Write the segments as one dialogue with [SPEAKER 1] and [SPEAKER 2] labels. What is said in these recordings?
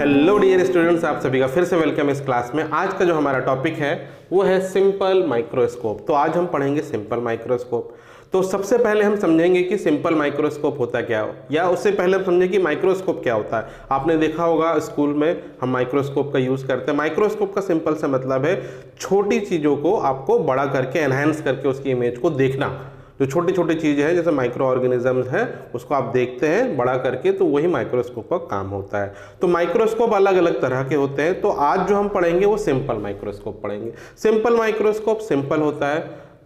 [SPEAKER 1] Hello dear students, आप सभी का फिर से वेलकम इस क्लास में। आज का जो हमारा टॉपिक है वो है सिंपल माइक्रोस्कोप। तो आज हम पढ़ेंगे सिंपल माइक्रोस्कोप। तो सबसे पहले हम समझेंगे कि सिंपल माइक्रोस्कोप होता क्या हो, या उससे पहले हम समझें कि माइक्रोस्कोप क्या होता है। आपने देखा होगा स्कूल में हम माइक्रोस्कोप का यूज़ करते हैं। माइक्रोस्कोप का सिंपल सा मतलब है छोटी चीज़ों को आपको बड़ा करके एनहांस करके उसकी इमेज को देखना। जो छोटी छोटी चीज़ें हैं जैसे माइक्रो ऑर्गेनिजम्स हैं उसको आप देखते हैं बड़ा करके, तो वही माइक्रोस्कोप का काम होता है। तो माइक्रोस्कोप अलग अलग तरह के होते हैं। तो आज जो हम पढ़ेंगे वो सिंपल माइक्रोस्कोप पढ़ेंगे। सिंपल माइक्रोस्कोप सिंपल होता है,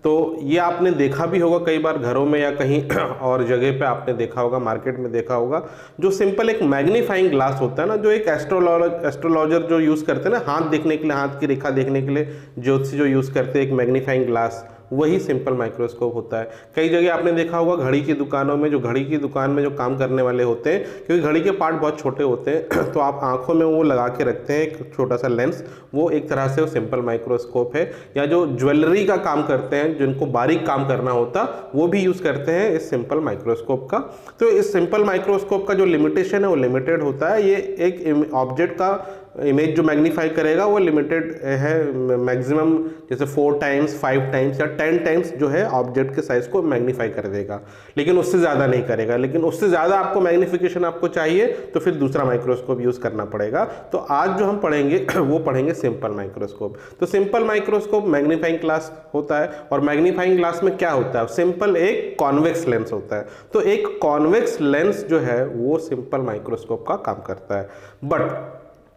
[SPEAKER 1] तो ये आपने देखा भी होगा कई बार घरों में या कहीं और जगह पे आपने देखा होगा, मार्केट में देखा होगा। जो सिंपल एक मैग्नीफाइंग ग्लास होता है ना, जो एक एस्ट्रोलॉजर जो यूज़ करते हैं ना, हाथ देखने के लिए, हाथ की रेखा देखने के लिए ज्योतिषी जो यूज़ करते हैं एक मैग्नीफाइंग ग्लास, वही सिंपल माइक्रोस्कोप होता है। कई जगह आपने देखा होगा घड़ी की दुकानों में, जो घड़ी की दुकान में जो काम करने वाले होते हैं, क्योंकि घड़ी के पार्ट बहुत छोटे होते हैं तो आप आंखों में वो लगा के रखते हैं एक छोटा सा लेंस, वो एक तरह से वो सिंपल माइक्रोस्कोप है। या जो ज्वेलरी का काम करते हैं, जिनको बारीक काम करना होता, वो भी यूज़ करते हैं इस सिंपल माइक्रोस्कोप का। तो इस सिंपल माइक्रोस्कोप का जो लिमिटेशन है वो लिमिटेड होता है। ये एक ऑब्जेक्ट का इमेज जो मैग्नीफाई करेगा वो लिमिटेड है, मैक्सिमम जैसे 4 टाइम्स 5 टाइम्स या 10 टाइम्स जो है ऑब्जेक्ट के साइज को मैग्नीफाई कर देगा, लेकिन उससे ज़्यादा नहीं करेगा। लेकिन उससे ज़्यादा आपको मैग्नीफिकेशन आपको चाहिए तो फिर दूसरा माइक्रोस्कोप यूज़ करना पड़ेगा। तो आज जो हम पढ़ेंगे वो पढ़ेंगे सिंपल माइक्रोस्कोप। तो सिंपल माइक्रोस्कोप मैग्नीफाइंग ग्लास होता है, और मैग्नीफाइंग ग्लास में क्या होता है, सिंपल एक कॉन्वेक्स लेंस होता है। तो एक कॉन्वेक्स लेंस जो है वो सिंपल माइक्रोस्कोप का काम करता है। बट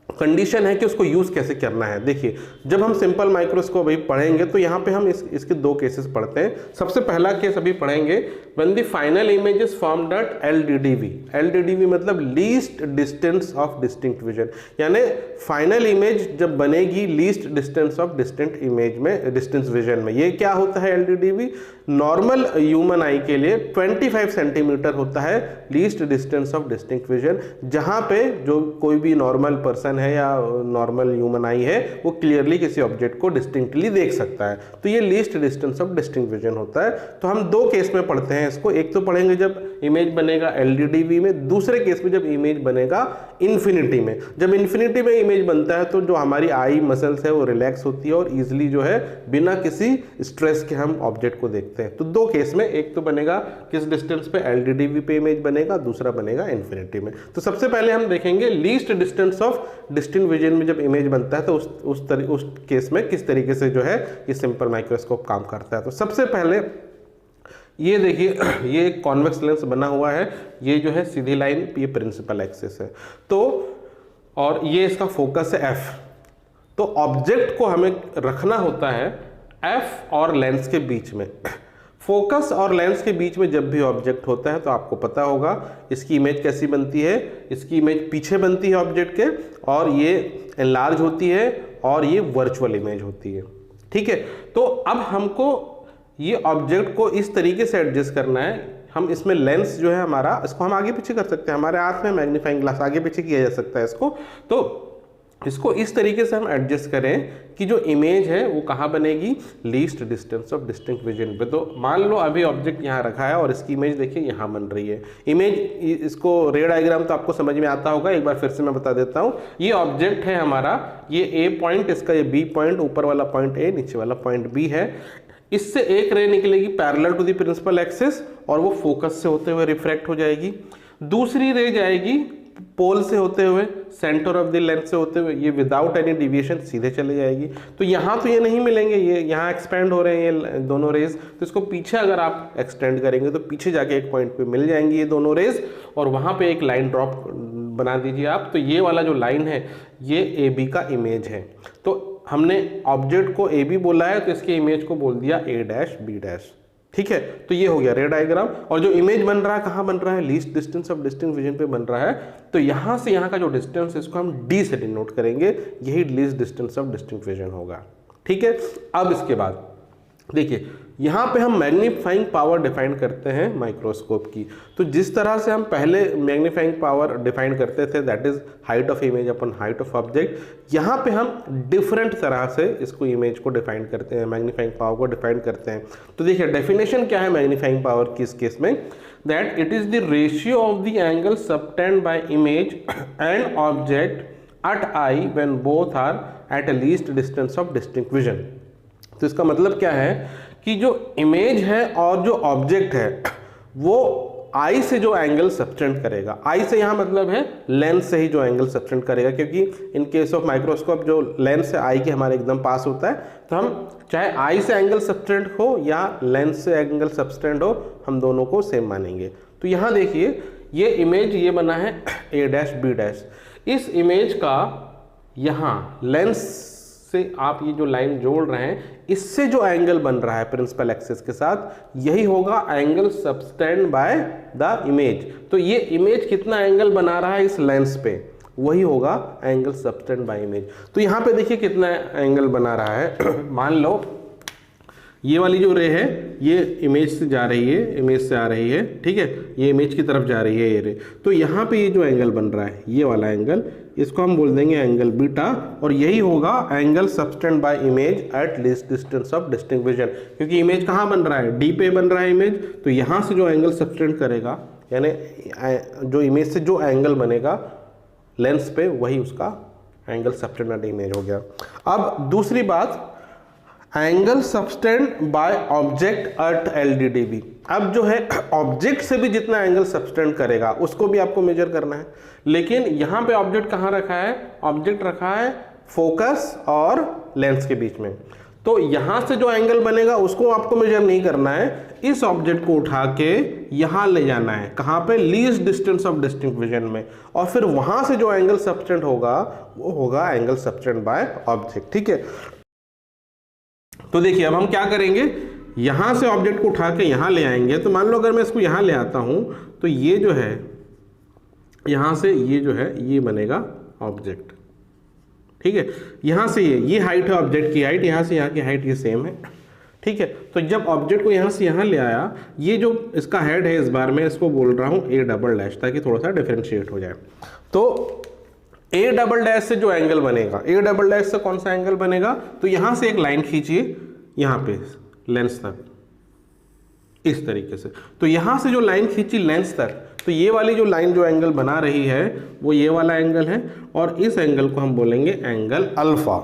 [SPEAKER 1] कंडीशन है कि उसको यूज़ कैसे करना है। देखिए, जब हम सिंपल माइक्रोस्कोप अभी पढ़ेंगे तो यहाँ पे हम इसके 2 केसेस पढ़ते हैं। सबसे पहला केस अभी पढ़ेंगे, when the final image is formed at LDDV। LDDV मतलब least distance of distinct vision, यानी फाइनल इमेज जब बनेगी least distance of distant image में, डिस्टेंस विजन में। ये क्या होता है LDDV? नॉर्मल ह्यूमन आई के लिए 25 सेंटीमीटर होता है least distance of distinct vision, जहाँ पे जो कोई भी नॉर्मल पर्सन है या नॉर्मल ह्यूमन आई है वो क्लियरली किसी ऑब्जेक्ट को डिस्टिंक्टली देख सकता है। तो ये least distance of distinct vision होता है। तो हम 2 केस में पढ़ते हैं इसको। एक तो पढ़ेंगे जब इमेज बनेगा LDDV में, दूसरे केस में जब इमेज बनेगा इन्फिनिटी में। जब इन्फिनिटी में इमेज बनता है तो जो हमारी आई मसल्स है वो रिलैक्स होती है और ईजिली जो है बिना किसी स्ट्रेस के हम ऑब्जेक्ट को देखते हैं। तो 2 केस में, एक तो बनेगा किस डिस्टेंस पे, LDDV पे इमेज बनेगा, दूसरा बनेगा इन्फिनिटी में। तो सबसे पहले हम देखेंगे least distance of distinct vision में जब इमेज बनता है तो उस केस में किस तरीके से जो है ये सिंपल माइक्रोस्कोप काम करता है। तो सबसे पहले ये देखिए, ये एक कॉन्वेक्स लेंस बना हुआ है, ये जो है सीधी लाइन, ये प्रिंसिपल एक्सिस है। तो और ये इसका फोकस है F। तो ऑब्जेक्ट को हमें रखना होता है F और लेंस के बीच में। फोकस और लेंस के बीच में जब भी ऑब्जेक्ट होता है तो आपको पता होगा इसकी इमेज कैसी बनती है। इसकी इमेज पीछे बनती है ऑब्जेक्ट के, और ये एनलार्ज होती है, और ये वर्चुअल इमेज होती है। ठीक है, तो अब हमको ये ऑब्जेक्ट को इस तरीके से एडजस्ट करना है। हम इसमें लेंस जो है हमारा, इसको हम आगे पीछे कर सकते हैं, हमारे हाथ में मैग्नीफाइंग ग्लास आगे पीछे किया जा सकता है इसको। तो इसको इस तरीके से हम एडजस्ट करें कि जो इमेज है वो कहाँ बनेगी, least distance of distinct vision पे। तो मान लो अभी ऑब्जेक्ट यहाँ रखा है और इसकी इमेज देखिए यहाँ बन रही है। इमेज, इसको रे डायग्राम तो आपको समझ में आता होगा, एक बार फिर से मैं बता देता हूँ। ये ऑब्जेक्ट है हमारा, ये A पॉइंट, इसका ये B पॉइंट, ऊपर वाला पॉइंट A, नीचे वाला पॉइंट B है। इससे एक रे निकलेगी parallel to the principal axis और वो फोकस से होते हुए रिफ्रैक्ट हो जाएगी। दूसरी रे जाएगी पोल से होते हुए, सेंटर ऑफ द लेंस से होते हुए, ये विदाउट एनी डिविएशन सीधे चले जाएगी। तो यहाँ तो ये नहीं मिलेंगे, ये यहाँ एक्सपेंड हो रहे हैं ये दोनों रेज, तो इसको पीछे अगर आप एक्सटेंड करेंगे तो पीछे जाके एक पॉइंट पे मिल जाएंगी ये दोनों रेज, और वहाँ पे एक लाइन ड्रॉप बना दीजिए आप। तो ये वाला जो लाइन है ये AB का इमेज है। तो हमने ऑब्जेक्ट को AB बोला है तो इसके इमेज को बोल दिया A', B'। ठीक है, तो ये हो गया रे डायग्राम। और जो इमेज बन रहा है कहाँ बन रहा है, least distance of distinct vision पे बन रहा है। तो यहाँ से यहाँ का जो डिस्टेंस है इसको हम D से डिनोट करेंगे, यही least distance of distinct vision होगा। ठीक है, अब इसके बाद देखिए यहाँ पे हम मैग्नीफाइंग पावर डिफाइन करते हैं माइक्रोस्कोप की। तो जिस तरह से हम पहले मैग्नीफाइंग पावर डिफाइन करते थे, that is height of image upon height of object, यहाँ पे हम डिफरेंट तरह से इसको इमेज को डिफाइन करते हैं, मैग्नीफाइंग पावर को डिफाइन करते हैं। तो देखिए डेफिनेशन क्या है मैग्नीफाइंग पावर की इस केस में, that it is the ratio of the angle subtend by image and object at I when both are at a least distance of distinct vision। तो इसका मतलब क्या है कि जो इमेज है और जो ऑब्जेक्ट है वो आई से जो एंगल सबटेंड करेगा, आई से यहाँ मतलब है लेंस से ही जो एंगल सबटेंड करेगा, क्योंकि इन केस ऑफ माइक्रोस्कोप जो लेंस है आई के हमारे एकदम पास होता है, तो हम चाहे आई से एंगल सबटेंड हो या लेंस से एंगल सबटेंड हो, हम दोनों को सेम मानेंगे। तो यहाँ देखिए ये इमेज ये बना है ए डैश बी डैश, इस इमेज का यहाँ लेंस से आप ये जो लाइन जोड़ रहे हैं इससे जो एंगल बन रहा है प्रिंसिपल एक्सिस के साथ, यही होगा angle subtend by the image. तो ये इमेज कितना एंगल बना रहा है इस लेंस पे, वही होगा एंगल सबटेंड बाय इमेज। तो यहाँ पे देखिए कितना एंगल बना रहा है। मान लो ये वाली जो रे है ये इमेज से जा रही है, इमेज से आ रही है, ठीक है, ये इमेज की तरफ जा रही है ये रे। तो यहाँ पे ये जो एंगल बन रहा है ये वाला एंगल, इसको हम बोल देंगे एंगल बीटा, और यही होगा angle subtend by image at least distance of distinct vision. क्योंकि इमेज कहाँ बन रहा है, डी पे बन रहा है इमेज, तो यहाँ से जो एंगल सबटेंड करेगा यानी जो इमेज से जो एंगल बनेगा लेंस पे, वही उसका एंगल सबटेंड बाय इमेज हो गया। अब दूसरी बात, angle subtend by object at LDDB। अब जो है ऑब्जेक्ट से भी जितना एंगल सबटेंड करेगा उसको भी आपको मेजर करना है, लेकिन यहाँ पे ऑब्जेक्ट कहाँ रखा है, ऑब्जेक्ट रखा है फोकस और लेंस के बीच में। तो यहाँ से जो एंगल बनेगा उसको आपको मेजर नहीं करना है, इस ऑब्जेक्ट को उठा के यहाँ ले जाना है, कहाँ पे, least distance of distinct vision में, और फिर वहाँ से जो एंगल सबटेंड होगा वो होगा एंगल सबटेंड बाय ऑब्जेक्ट। ठीक है, तो देखिए अब हम क्या करेंगे, यहाँ से ऑब्जेक्ट को उठा के यहाँ ले आएंगे। तो मान लो अगर मैं इसको यहाँ ले आता हूँ तो ये जो है यहाँ से ये जो है ये बनेगा ऑब्जेक्ट, ठीक है, यहाँ से ये हाइट है ऑब्जेक्ट की हाइट, यहाँ से यहाँ की हाइट ये सेम है, ठीक है। तो जब ऑब्जेक्ट को यहाँ से यहाँ ले आया, ये जो इसका हेड है इस बार मैं इसको बोल रहा हूँ ए डबल डैश, ताकि थोड़ा सा डिफरेंशिएट हो जाए। तो ए डबल डैश से जो एंगल बनेगा, ए डबल डैश से कौन सा एंगल बनेगा, तो यहाँ से एक लाइन खींचिए यहाँ पे लेंस तक इस तरीके से। तो यहाँ से जो लाइन खींची लेंस तक, तो ये वाली जो लाइन जो एंगल बना रही है वो ये वाला एंगल है, और इस एंगल को हम बोलेंगे एंगल अल्फा,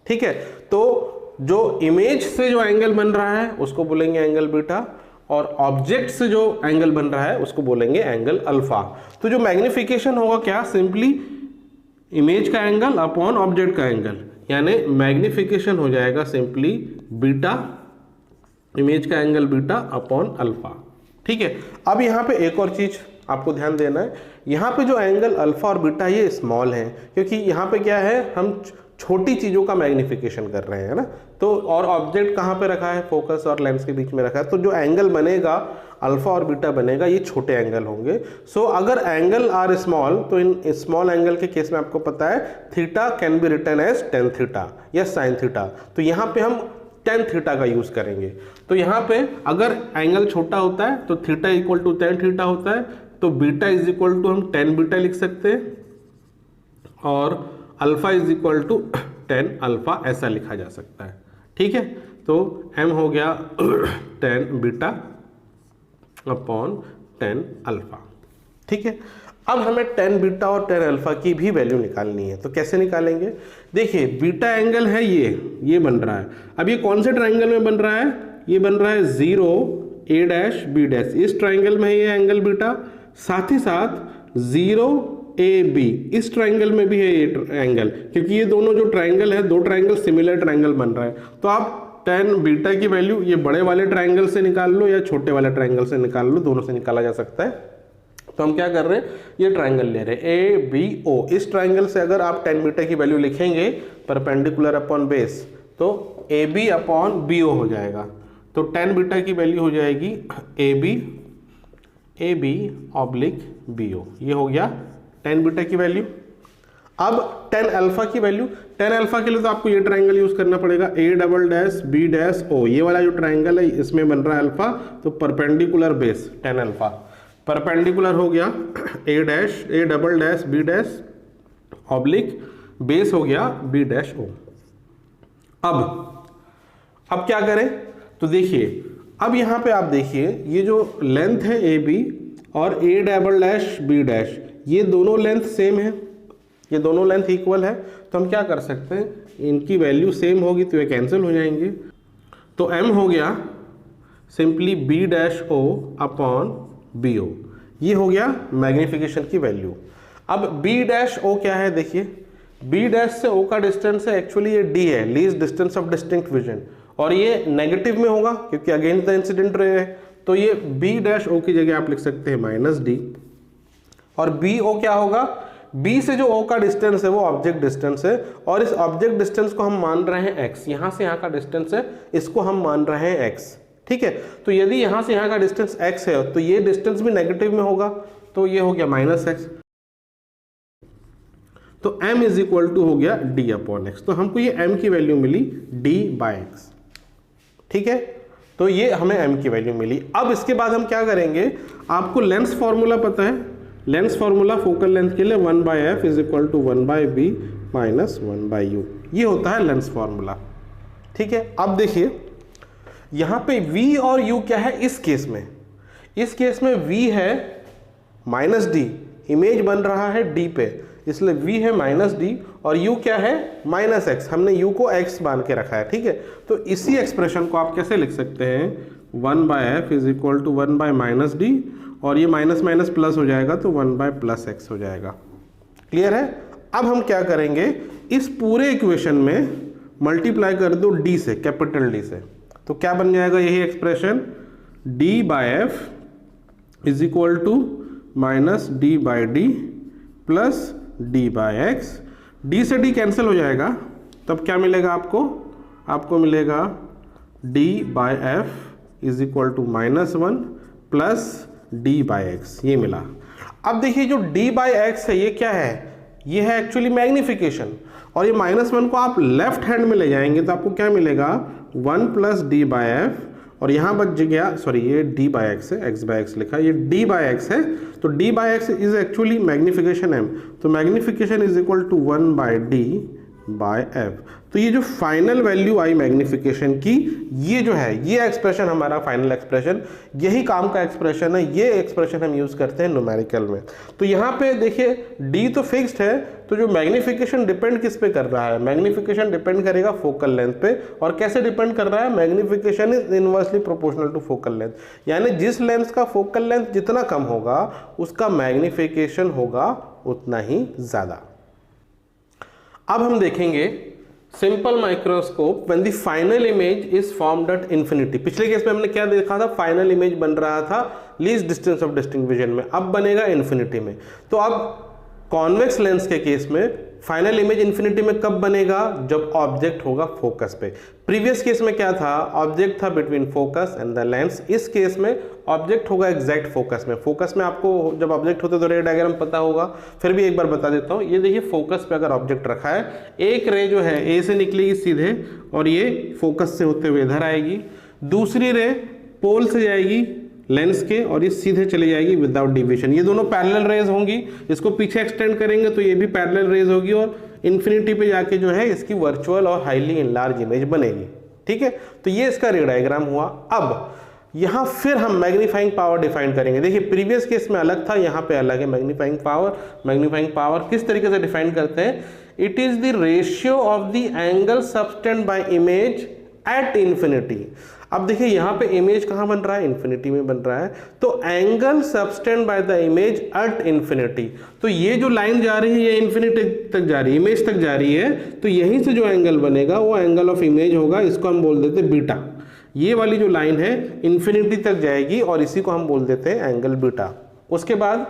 [SPEAKER 1] ठीक है। तो जो इमेज से जो एंगल बन रहा है उसको बोलेंगे एंगल बीटा, और ऑब्जेक्ट से जो एंगल बन रहा है उसको बोलेंगे एंगल अल्फा। तो जो मैग्निफिकेशन होगा क्या, सिंपली इमेज का एंगल अपॉन ऑब्जेक्ट का एंगल, यानी मैग्निफिकेशन हो जाएगा सिंपली बीटा, इमेज का एंगल बीटा अपॉन अल्फा, ठीक है। अब यहाँ पे एक और चीज आपको ध्यान देना है, यहाँ पे जो एंगल अल्फा और बीटा ये स्मॉल है, क्योंकि यहाँ पे क्या है, हम छोटी चीज़ों का मैग्निफिकेशन कर रहे हैं ना। तो और ऑब्जेक्ट कहाँ पे रखा है, फोकस और लेंस के बीच में रखा है, तो जो एंगल बनेगा अल्फा और बीटा बनेगा ये छोटे एंगल होंगे। सो अगर एंगल आर स्मॉल, तो इन स्मॉल एंगल के केस में आपको पता है theta can be written as tan theta या साइन थीटा, तो यहाँ पे हम टेन थीटा का यूज करेंगे। तो यहाँ पे अगर एंगल छोटा होता है तो theta equal to tan theta होता है, तो बीटा इज इक्वल टू हम टेन बीटा लिख सकते हैं, और alpha is equal to tan alpha ऐसा लिखा जा सकता है, ठीक है। तो m हो गया tan beta upon tan alpha, ठीक है। अब हमें टेन बीटा और टेन अल्फा की भी वैल्यू निकालनी है, तो कैसे निकालेंगे, देखिए बीटा एंगल है ये बन रहा है। अब ये कौन से ट्राइंगल में बन रहा है, ये बन रहा है 0 a डैश b डैश, इस ट्राइंगल में है ये एंगल बीटा, साथ ही साथ 0 AB इस ट्राइंगल में भी है ये एंगल, क्योंकि ये दोनों जो ट्राइंगल है, दो ट्राइंगल सिमिलर ट्राइंगल बन रहा है। तो आप टेन बीटा की वैल्यू ये बड़े वाले ट्राइंगल से निकाल लो या छोटे वाले ट्राइंगल से निकाल लो, दोनों से निकाला जा सकता है। तो हम क्या कर रहे हैं, ये ट्राइंगल ले रहे हैं ABO, इस ट्राइंगल से अगर आप टेन बीटा की वैल्यू लिखेंगे परपेंडिकुलर अपॉन बेस, तो AB अपॉन BO हो जाएगा। तो टेन बीटा की वैल्यू हो जाएगी AB ऑब्लिक BO, ये हो गया टेन बीटा की वैल्यू। अब टेन अल्फा की वैल्यू, टेन अल्फा के लिए तो आपको ये ट्राइंगल यूज करना पड़ेगा, A double dash B dash O, ये वाला जो ट्राइंगल है इसमें बन रहा है अल्फा, तो perpendicular base tan alpha, perpendicular हो गया A double dash B dash oblique base हो गया B डैश O। अब क्या करें, तो देखिए अब यहाँ पे आप देखिए ये जो लेंथ है AB और A double dash B dash, ये दोनों लेंथ सेम है, ये दोनों लेंथ इक्वल है, तो हम क्या कर सकते हैं, इनकी वैल्यू सेम होगी तो ये कैंसिल हो जाएंगे। तो m हो गया simply b dash o upon B O, ये हो गया मैग्नीफिकेशन की वैल्यू। अब b डैश o क्या है, देखिए b डैश से o का डिस्टेंस है, एक्चुअली ये d है, least distance of distinct vision, और ये नेगेटिव में होगा क्योंकि अगेंस्ट द इंसिडेंट रे है, तो ये b डैश o की जगह आप लिख सकते हैं माइनस d, और बी ओ क्या होगा, B से जो O का डिस्टेंस है वो ऑब्जेक्ट डिस्टेंस है, और इस ऑब्जेक्ट डिस्टेंस को हम मान रहे हैं x, यहां से यहां का डिस्टेंस है, इसको हम मान रहे हैं x, ठीक है। तो यदि यहां से यहां का डिस्टेंस x है तो ये डिस्टेंस भी नेगेटिव में होगा, तो ये हो गया माइनस x, तो m इज इक्वल टू हो गया d अपॉन x, तो हमको ये m की वैल्यू मिली d बाय x, ठीक है। तो ये हमें m की वैल्यू मिली। अब इसके बाद हम क्या करेंगे, आपको लेंस फॉर्मूला पता है, लेंस फॉर्मूला फोकल लेंथ के लिए 1/f is equal to 1/b minus 1/u, ये होता है लेंस फॉर्मूला, ठीक है। अब देखिए यहाँ पे v और u क्या है इस केस में, इस केस में v है माइनस d, इमेज बन रहा है d पे, इसलिए v है माइनस d, और u क्या है माइनस x, हमने u को x मान के रखा है, ठीक है। तो इसी एक्सप्रेशन को आप कैसे लिख सकते हैं, 1/f is equal to 1/-d, और ये माइनस माइनस प्लस हो जाएगा तो 1/+x हो जाएगा, क्लियर है। अब हम क्या करेंगे, इस पूरे इक्वेशन में मल्टीप्लाई कर दो d से, कैपिटल D से, तो क्या बन जाएगा यही expression, d/f is equal to minus d/d plus d/x, d से d कैंसिल हो जाएगा, तब क्या मिलेगा आपको, आपको मिलेगा d/f is equal to -1 plus d/x, ये मिला। अब देखिए जो d/x है ये क्या है, ये है एक्चुअली मैग्नीफिकेशन, और ये -1 को आप लेफ्ट हैंड में ले जाएंगे तो आपको क्या मिलेगा, 1 प्लस d/f, और यहाँ बच गया, सॉरी ये d/x है, x/x लिखा, ये d/x है, तो d/x is actually magnification m, तो magnification is equal to 1/d/f। तो ये जो फाइनल वैल्यू आई मैग्नीफिकेशन की, ये जो है ये एक्सप्रेशन हमारा फाइनल एक्सप्रेशन, यही काम का एक्सप्रेशन है, ये एक्सप्रेशन हम यूज करते हैं न्यूमेरिकल में। तो यहाँ पे देखिए d तो फिक्स्ड है, तो जो मैग्नीफिकेशन डिपेंड किस पे कर रहा है, मैग्नीफिकेशन डिपेंड करेगा फोकल लेंथ पे, और कैसे डिपेंड कर रहा है, magnification is inversely proportional to focal length, यानी जिस लेंस का फोकल लेंथ जितना कम होगा उसका मैग्नीफिकेशन होगा उतना ही ज्यादा। अब हम देखेंगे simple microscope when the final image is formed at infinity. पिछले केस में हमने क्या देखा था, फाइनल इमेज बन रहा था least distance of distinct vision में, अब बनेगा इन्फिनिटी में। तो अब कॉन्वेक्स लेंस के केस में फाइनल इमेज इन्फिनिटी में कब बनेगा, जब ऑब्जेक्ट होगा फोकस पे। प्रीवियस केस में क्या था, ऑब्जेक्ट था between focus and the lens, इस केस में ऑब्जेक्ट होगा एग्जैक्ट फोकस में। फोकस में आपको जब ऑब्जेक्ट होते तो रे डायग्राम पता होगा, फिर भी एक बार बता देता हूँ। ये देखिए फोकस पे अगर ऑब्जेक्ट रखा है, एक रे जो है ए से निकलेगी सीधे और ये फोकस से होते हुए इधर आएगी, दूसरी रे पोल से जाएगी लेंस के और ये सीधे चली जाएगी विदाउट डिविएशन। ये दोनों पैरेलल रेज होंगी, इसको पीछे एक्सटेंड करेंगे तो ये भी पैरेलल रेज होगी और इन्फिनिटी पे जाके जो है इसकी वर्चुअल और हाईली इनलार्ज इमेज बनेगी। ठीक है, तो ये इसका रे डायग्राम हुआ। अब यहाँ फिर हम मैग्नीफाइंग पावर डिफाइन करेंगे। देखिए प्रीवियस केस में अलग था, यहाँ पे अलग है मैग्नीफाइंग पावर। मैग्नीफाइंग पावर किस तरीके से डिफाइन करते हैं, it is the ratio of the angle subtend by image at infinity. अब देखिए यहाँ पे इमेज कहाँ बन रहा है, इन्फिनिटी में बन रहा है, तो angle subtend by the image at infinity. तो ये जो लाइन जा रही है ये इंफिनिटी तक जा रही है, इमेज तक जा रही है, तो यहीं से जो एंगल बनेगा वो एंगल ऑफ इमेज होगा, इसको हम बोल देते हैं बीटा। ये वाली जो लाइन है इंफिनिटी तक जाएगी और इसी को हम बोल देते हैं एंगल बीटा। उसके बाद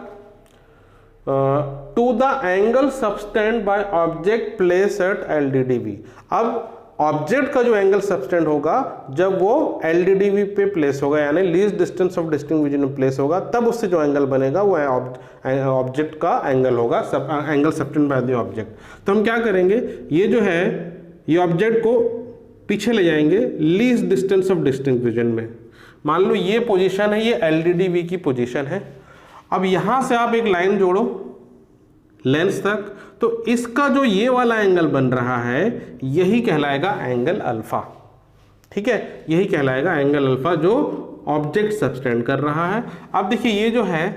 [SPEAKER 1] to the angle subtend by object place at LDDB। अब ऑब्जेक्ट का जो एंगल सबटेंड होगा जब वो LDDB पे प्लेस होगा, यानी least distance of distinct vision में प्लेस होगा, तब उससे जो एंगल बनेगा वो ऑब्जेक्ट का एंगल होगा, angle subtend by the object. तो हम क्या करेंगे, ये जो है ये ऑब्जेक्ट को पीछे ले जाएंगे least distance of distinct vision में। मान लो ये पोजीशन है, ये LDDB की पोजीशन है। अब यहां से आप एक लाइन जोड़ो लेंस तक, तो इसका जो ये वाला एंगल बन रहा है यही कहलाएगा एंगल अल्फा। ठीक है, यही कहलाएगा एंगल अल्फा जो ऑब्जेक्ट सबटेंड कर रहा है। अब देखिए ये जो है,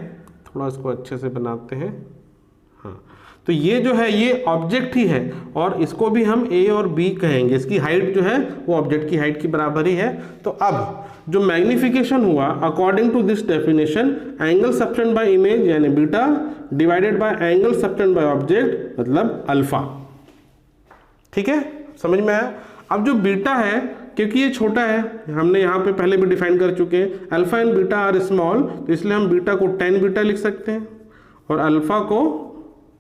[SPEAKER 1] थोड़ा इसको अच्छे से बनाते हैं, हाँ, तो ये जो है ये ऑब्जेक्ट ही है और इसको भी हम ए और बी कहेंगे। इसकी हाइट जो है वो ऑब्जेक्ट की हाइट की बराबर ही है। तो अब जो मैग्निफिकेशन हुआ according to this definition, angle subtend by image यानी beta divided by angle subtend by object मतलब अल्फा। ठीक है, समझ में आया? अब जो बीटा है, क्योंकि ये छोटा है, हमने यहाँ पे पहले भी डिफाइन कर चुके हैं, alpha and beta are small, तो इसलिए हम बीटा को 10 बीटा लिख सकते हैं और अल्फा को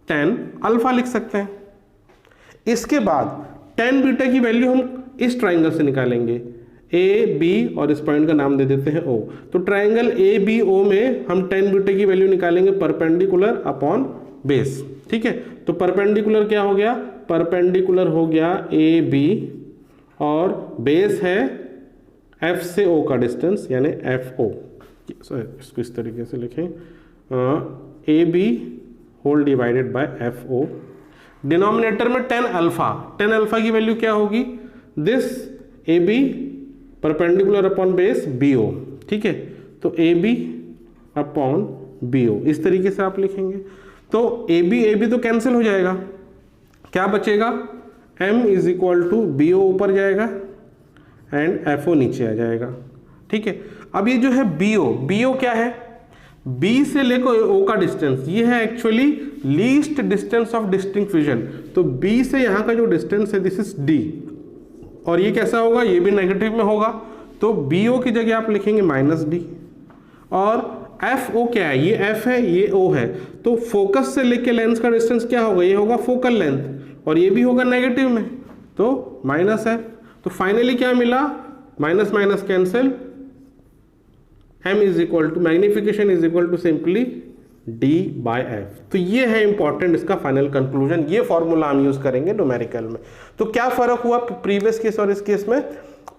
[SPEAKER 1] 10 अल्फा लिख सकते हैं। इसके बाद 10 बीटा की वैल्यू हम इस ट्राइंगल से निकालेंगे, ए बी और इस पॉइंट का नाम दे देते हैं ओ। तो ट्राइंगल ए बी ओ में हम 10 बीटा की वैल्यू निकालेंगे परपेंडिकुलर अपॉन बेस। ठीक है, तो परपेंडिकुलर क्या हो गया? परपेंडिकुलर हो गया ए बी और बेस है एफ से ओ का डिस्टेंस यानी एफ ओ। इसको इस तरीके से लिखें, A B whole divided by F O. Denominator में 10 अल्फा, 10 अल्फा की वैल्यू क्या होगी? This A B perpendicular upon base B O. ठीक है, तो A B upon B O इस तरीके से आप लिखेंगे। तो ए बी तो कैंसिल हो जाएगा, क्या बचेगा? m is equal to B O ऊपर जाएगा एंड एफ ओ नीचे आ जाएगा। ठीक है, अब ये जो है बी ओ क्या है? b से लेकर o का डिस्टेंस, ये है actually least distance of distinct vision. तो b से यहाँ का जो डिस्टेंस है दिस इज d और ये कैसा होगा? ये भी नेगेटिव में होगा। तो बी ओ की जगह आप लिखेंगे -d और एफ ओ क्या है? ये एफ है, ये ओ है। तो फोकस से लेके लेंस का डिस्टेंस क्या होगा? ये होगा फोकल लेंथ और ये भी होगा नेगेटिव में, तो माइनस है। तो फाइनली क्या मिला? Minus minus cancel, m is equal to magnification is equal to simply d by F. तो ये है इंपॉर्टेंट इसका फाइनल कंक्लूजन। ये फॉर्मूला हम यूज करेंगे न्यूमेरिकल में। तो क्या फर्क हुआ प्रीवियस केस और इस केस में?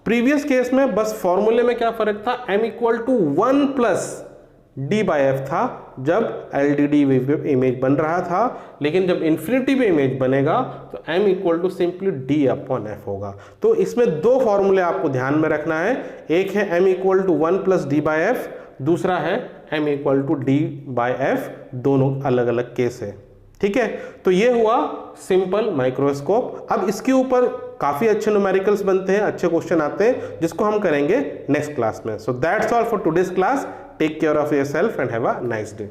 [SPEAKER 1] प्रीवियस केस में बस फॉर्मूले में क्या फर्क था? m equal to 1 plus d by F था जब LDD इमेज बन रहा था, लेकिन जब इन्फिनिटी पे इमेज बनेगा तो m equal to simply d upon F होगा। तो इसमें दो फॉर्मूले आपको ध्यान में रखना है, एक है m equal to 1 plus d by F, दूसरा है m equal to d by F. दोनों अलग अलग केस है। ठीक है, तो ये हुआ सिंपल माइक्रोस्कोप। अब इसके ऊपर काफी अच्छे न्यूमेरिकल्स बनते हैं, अच्छे क्वेश्चन आते हैं, जिसको हम करेंगे नेक्स्ट क्लास में। So that's all for today's class. Take care of yourself and have a nice day.